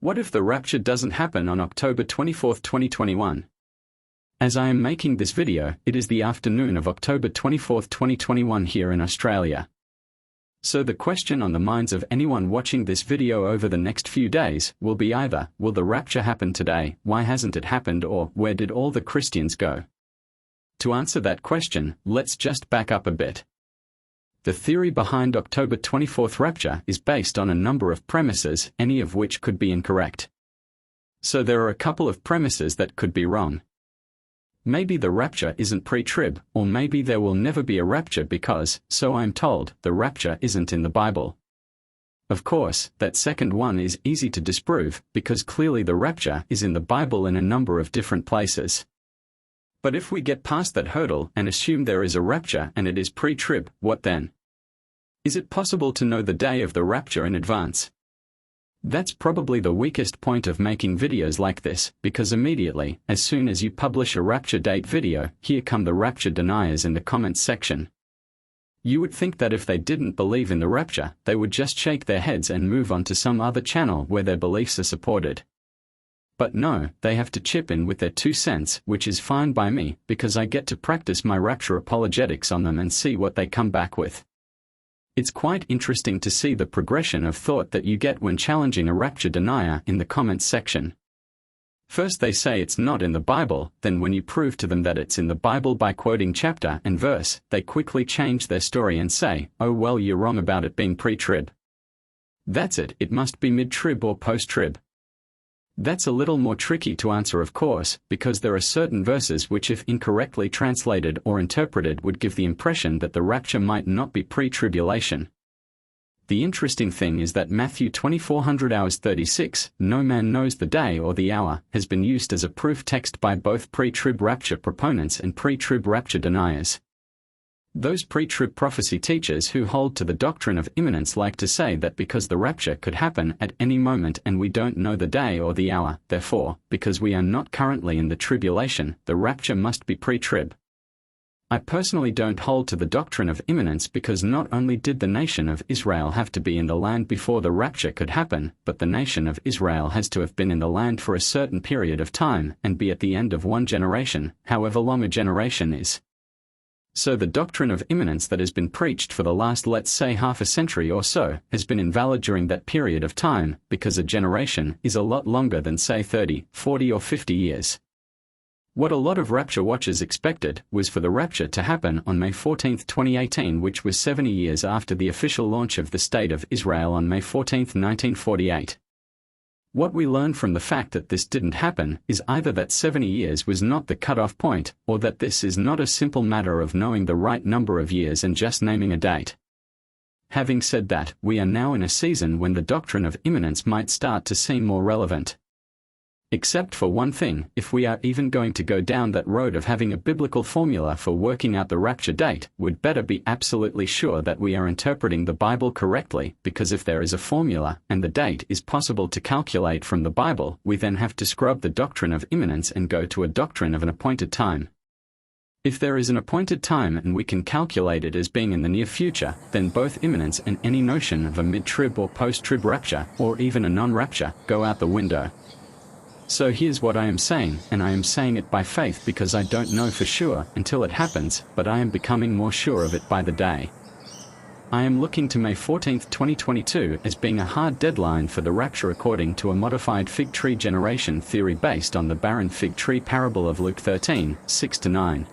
What if the rapture doesn't happen on October 24, 2021? As I am making this video, it is the afternoon of October 24, 2021 here in Australia. So the question on the minds of anyone watching this video over the next few days will be either, will the rapture happen today, why hasn't it happened, or where did all the Christians go? To answer that question, let's just back up a bit. The theory behind October 24th rapture is based on a number of premises, any of which could be incorrect. So there are a couple of premises that could be wrong. Maybe the rapture isn't pre-trib, or maybe there will never be a rapture because, so I'm told, the rapture isn't in the Bible. Of course, that second one is easy to disprove, because clearly the rapture is in the Bible in a number of different places. But if we get past that hurdle and assume there is a rapture and it is pre-trib, what then? Is it possible to know the day of the rapture in advance? That's probably the weakest point of making videos like this, because immediately, as soon as you publish a rapture date video, here come the rapture deniers in the comments section. You would think that if they didn't believe in the rapture, they would just shake their heads and move on to some other channel where their beliefs are supported. But no, they have to chip in with their 2 cents, which is fine by me, because I get to practice my rapture apologetics on them and see what they come back with. It's quite interesting to see the progression of thought that you get when challenging a rapture denier in the comments section. First they say it's not in the Bible, then when you prove to them that it's in the Bible by quoting chapter and verse, they quickly change their story and say, oh well, you're wrong about it being pre-trib. That's it must be mid-trib or post-trib. That's a little more tricky to answer, of course, because there are certain verses which, if incorrectly translated or interpreted, would give the impression that the rapture might not be pre-tribulation. The interesting thing is that Matthew 24:36, no man knows the day or the hour, has been used as a proof text by both pre-trib rapture proponents and pre-trib rapture deniers. Those pre-trib prophecy teachers who hold to the doctrine of imminence like to say that because the rapture could happen at any moment and we don't know the day or the hour, therefore, because we are not currently in the tribulation, the rapture must be pre-trib. I personally don't hold to the doctrine of imminence because not only did the nation of Israel have to be in the land before the rapture could happen, but the nation of Israel has to have been in the land for a certain period of time and be at the end of one generation, however long a generation is. So the doctrine of imminence that has been preached for the last, let's say, half a century or so, has been invalid during that period of time, because a generation is a lot longer than, say, 30, 40 or 50 years. What a lot of rapture watchers expected was for the rapture to happen on May 14, 2018, which was 70 years after the official launch of the State of Israel on May 14, 1948. What we learn from the fact that this didn't happen is either that 70 years was not the cutoff point, or that this is not a simple matter of knowing the right number of years and just naming a date. Having said that, we are now in a season when the doctrine of imminence might start to seem more relevant. Except for one thing, if we are even going to go down that road of having a biblical formula for working out the rapture date, we'd better be absolutely sure that we are interpreting the Bible correctly, because if there is a formula, and the date is possible to calculate from the Bible, we then have to scrub the doctrine of imminence and go to a doctrine of an appointed time. If there is an appointed time and we can calculate it as being in the near future, then both imminence and any notion of a mid-trib or post-trib rapture, or even a non-rapture, go out the window. So here's what I am saying, and I am saying it by faith because I don't know for sure until it happens, but I am becoming more sure of it by the day. I am looking to May 14, 2022 as being a hard deadline for the rapture according to a modified fig tree generation theory based on the barren fig tree parable of Luke 13, 6-9.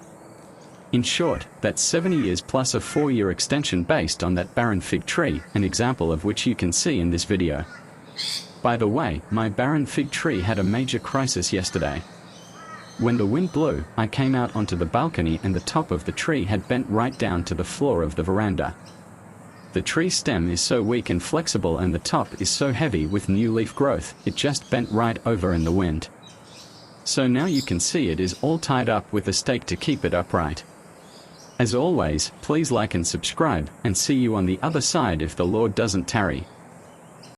In short, that's 70 years plus a 4-year extension based on that barren fig tree, an example of which you can see in this video. By the way, my barren fig tree had a major crisis yesterday. When the wind blew, I came out onto the balcony and the top of the tree had bent right down to the floor of the veranda. The tree stem is so weak and flexible and the top is so heavy with new leaf growth, it just bent right over in the wind. So now you can see it is all tied up with a stake to keep it upright. As always, please like and subscribe, and see you on the other side if the Lord doesn't tarry.